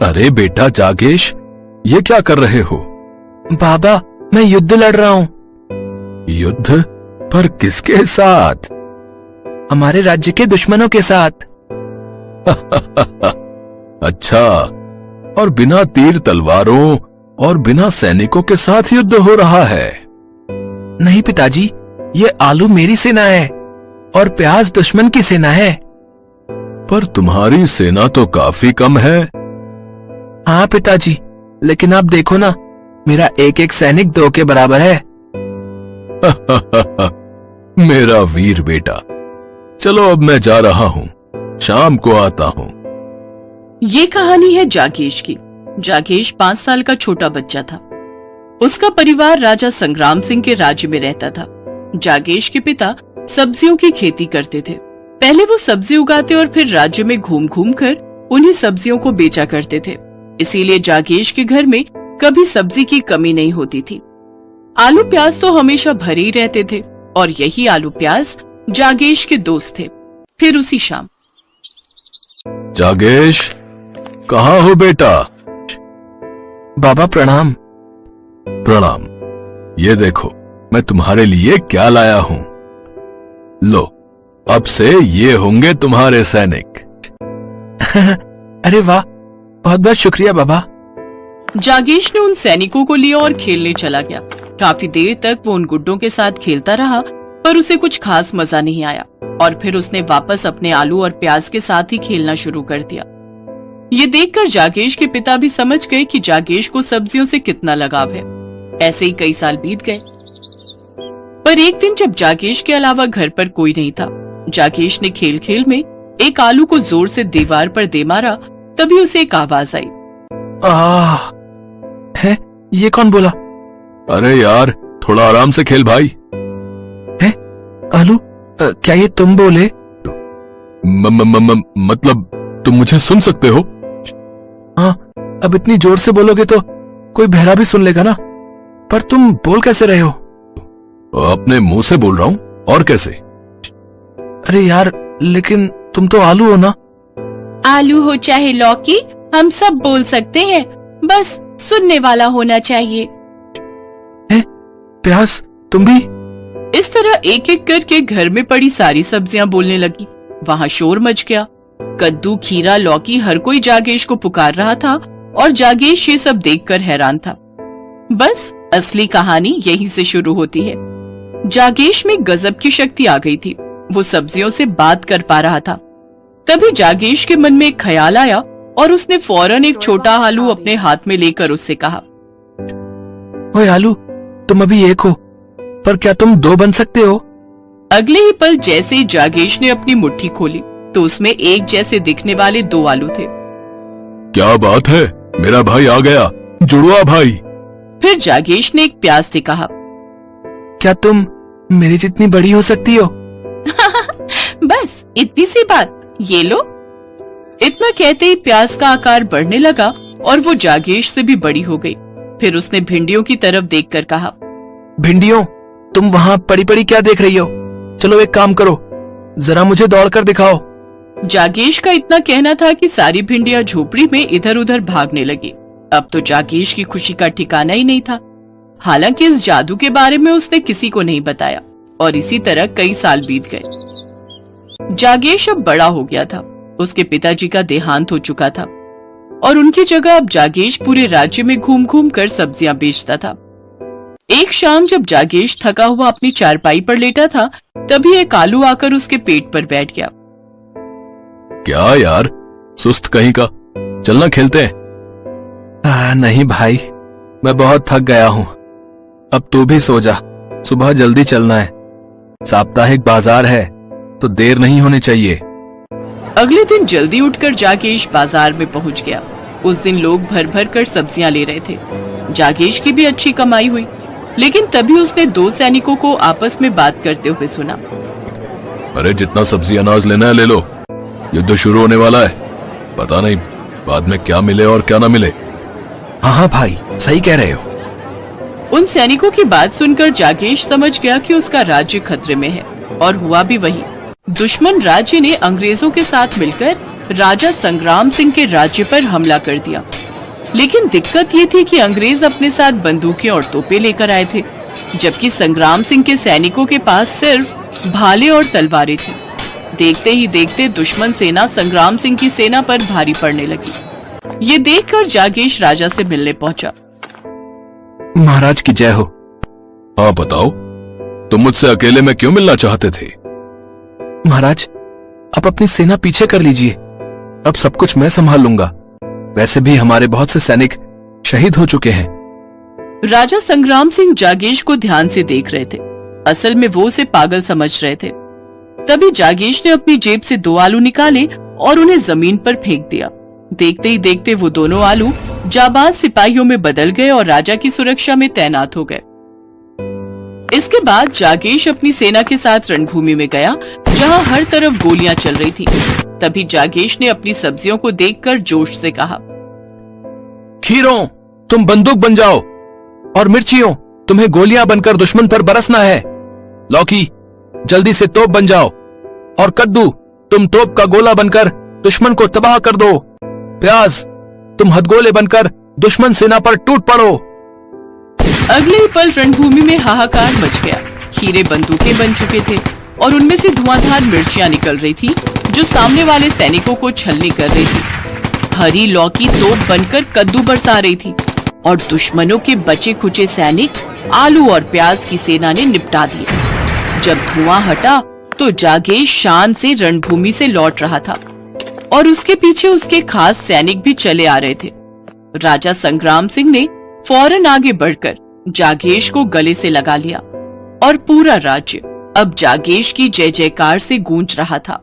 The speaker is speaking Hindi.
अरे बेटा जागेश, ये क्या कर रहे हो? बाबा, मैं युद्ध लड़ रहा हूँ। युद्ध? पर किसके साथ? हमारे राज्य के दुश्मनों के साथ। अच्छा, और बिना तीर तलवारों और बिना सैनिकों के साथ युद्ध हो रहा है? नहीं पिताजी, ये आलू मेरी सेना है और प्याज दुश्मन की सेना है। पर तुम्हारी सेना तो काफी कम है। हाँ पिताजी, लेकिन आप देखो ना, मेरा एक एक सैनिक 2 के बराबर है। मेरा वीर बेटा, चलो अब मैं जा रहा हूँ, शाम को आता हूँ। ये कहानी है जागेश की। जागेश 5 साल का छोटा बच्चा था। उसका परिवार राजा संग्राम सिंह के राज्य में रहता था। जागेश के पिता सब्जियों की खेती करते थे। पहले वो सब्जी उगाते और फिर राज्य में घूम घूम कर उन्हीं सब्जियों को बेचा करते थे। इसीलिए जागेश के घर में कभी सब्जी की कमी नहीं होती थी। आलू प्याज तो हमेशा भरे ही रहते थे और यही आलू प्याज जागेश के दोस्त थे। फिर उसी शाम, जागेश, कहाँ हो बेटा? बाबा प्रणाम। प्रणाम। ये देखो, मैं तुम्हारे लिए क्या लाया हूँ। लो, अब से ये होंगे तुम्हारे सैनिक। अरे वाह, बहुत बहुत शुक्रिया बाबा। जागेश ने उन सैनिकों को लिया और खेलने चला गया। काफी देर तक वो उन गुड्डों के साथ खेलता रहा, पर उसे कुछ खास मजा नहीं आया और फिर उसने वापस अपने आलू और प्याज के साथ ही खेलना शुरू कर दिया। ये देखकर जागेश के पिता भी समझ गए कि जागेश को सब्जियों से कितना लगाव है। ऐसे ही कई साल बीत गए। पर एक दिन जब जागेश के अलावा घर पर कोई नहीं था, जागेश ने खेल खेल में एक आलू को जोर से दीवार पर दे मारा। तभी उसे एक आवाज आई। है, ये कौन बोला? अरे यार, थोड़ा आराम से खेल भाई। है आलू, क्या ये तुम बोले? मतलब तुम मुझे सुन सकते हो? हाँ, अब इतनी जोर से बोलोगे तो कोई बहरा भी सुन लेगा ना। पर तुम बोल कैसे रहे हो? अपने मुंह से बोल रहा हूँ, और कैसे? अरे यार, लेकिन तुम तो आलू हो ना। आलू हो चाहे लौकी, हम सब बोल सकते हैं, बस सुनने वाला होना चाहिए। प्याज, तुम भी? इस तरह एक एक करके घर में पड़ी सारी सब्जियां बोलने लगी। वहाँ शोर मच गया। कद्दू, खीरा, लौकी, हर कोई जागेश को पुकार रहा था और जागेश ये सब देखकर हैरान था। बस असली कहानी यहीं से शुरू होती है। जागेश में गजब की शक्ति आ गई थी। वो सब्जियों से बात कर पा रहा था। तभी जागेश के मन में एक ख्याल आया और उसने फौरन एक छोटा आलू अपने हाथ में लेकर उससे कहा, ओए आलू, तुम अभी एक हो, पर क्या तुम 2 बन सकते हो? अगले ही पल जैसे ही जागेश ने अपनी मुट्ठी खोली तो उसमें एक जैसे दिखने वाले 2 आलू थे। क्या बात है, मेरा भाई आ गया, जुड़वा भाई। फिर जागेश ने एक प्याज से कहा, क्या तुम मेरी जितनी बड़ी हो सकती हो? बस इतनी सी बात, ये लो। इतना कहते ही प्याज का आकार बढ़ने लगा और वो जागेश से भी बड़ी हो गई। फिर उसने भिंडियों की तरफ देखकर कहा, भिंडियों, तुम वहाँ पड़ी पड़ी क्या देख रही हो? चलो एक काम करो, जरा मुझे दौड़कर दिखाओ। जागेश का इतना कहना था कि सारी भिंडियां झोपड़ी में इधर उधर भागने लगी। अब तो जागेश की खुशी का ठिकाना ही नहीं था। हालांकि इस जादू के बारे में उसने किसी को नहीं बताया और इसी तरह कई साल बीत गए। जागेश अब बड़ा हो गया था। उसके पिताजी का देहांत हो चुका था और उनकी जगह अब जागेश पूरे राज्य में घूम घूम कर सब्जियां बेचता था। एक शाम जब जागेश थका हुआ अपनी चारपाई पर लेटा था, तभी एक आलू आकर उसके पेट पर बैठ गया। क्या यार, सुस्त कहीं का, चलना खेलते हैं। नहीं भाई, मैं बहुत थक गया हूँ। अब तू भी सो जा, सुबह जल्दी चलना है। साप्ताहिक बाजार है तो देर नहीं होनी चाहिए। अगले दिन जल्दी उठकर जागेश बाजार में पहुंच गया। उस दिन लोग भर भर कर सब्जियां ले रहे थे। जागेश की भी अच्छी कमाई हुई, लेकिन तभी उसने 2 सैनिकों को आपस में बात करते हुए सुना। अरे जितना सब्जी अनाज लेना है ले लो, युद्ध शुरू होने वाला है। पता नहीं बाद में क्या मिले और क्या ना मिले। हाँ भाई, सही कह रहे हो। उन सैनिकों की बात सुनकर जागेश समझ गया कि उसका राज्य खतरे में है और हुआ भी वही। दुश्मन राज्य ने अंग्रेजों के साथ मिलकर राजा संग्राम सिंह के राज्य पर हमला कर दिया। लेकिन दिक्कत ये थी कि अंग्रेज अपने साथ बंदूकें और तोपें लेकर आए थे, जबकि संग्राम सिंह के सैनिकों के पास सिर्फ भाले और तलवारें थी। देखते ही देखते दुश्मन सेना संग्राम सिंह की सेना पर भारी पड़ने लगी। ये देखकर जागेश राजा से मिलने पहुंचा। महाराज की जय हो। हाँ बताओ, तुम मुझसे अकेले में क्यों मिलना चाहते थे? महाराज, आप अपनी सेना पीछे कर लीजिए, अब सब कुछ मैं संभाल लूंगा। वैसे भी हमारे बहुत से सैनिक शहीद हो चुके हैं। राजा संग्राम सिंह जागेश को ध्यान से देख रहे थे। असल में वो उसे पागल समझ रहे थे। तभी जागेश ने अपनी जेब से 2 आलू निकाले और उन्हें जमीन पर फेंक दिया। देखते ही देखते वो दोनों आलू जाबाज सिपाहियों में बदल गए और राजा की सुरक्षा में तैनात हो गए। इसके बाद जागेश अपनी सेना के साथ रणभूमि में गया, जहां हर तरफ गोलियां चल रही थी। तभी जागेश ने अपनी सब्जियों को देखकर जोश से कहा, खीरों, तुम बंदूक बन जाओ, और मिर्चियों, तुम्हें गोलियां बनकर दुश्मन पर बरसना है। लौकी, जल्दी से तोप बन जाओ, और कद्दू, तुम तोप का गोला बनकर दुश्मन को तबाह कर दो। प्याज, तुम हथगोले बनकर दुश्मन सेना पर टूट पड़ो। अगले ही पल रणभूमि में हाहाकार मच गया। खीरे बंदूकें बन चुके थे और उनमें से धुआंधार मिर्चियां निकल रही थी, जो सामने वाले सैनिकों को छलनी कर रही थी। हरी लौकी तोप बनकर कद्दू बरसा रही थी और दुश्मनों के बचे खुचे सैनिक आलू और प्याज की सेना ने निपटा दिए। जब धुआं हटा तो जागेश शान से रणभूमि से लौट रहा था और उसके पीछे उसके खास सैनिक भी चले आ रहे थे। राजा संग्राम सिंह ने फौरन आगे बढ़कर जागेश को गले से लगा लिया और पूरा राज्य अब जागेश की जय जयकार से गूंज रहा था।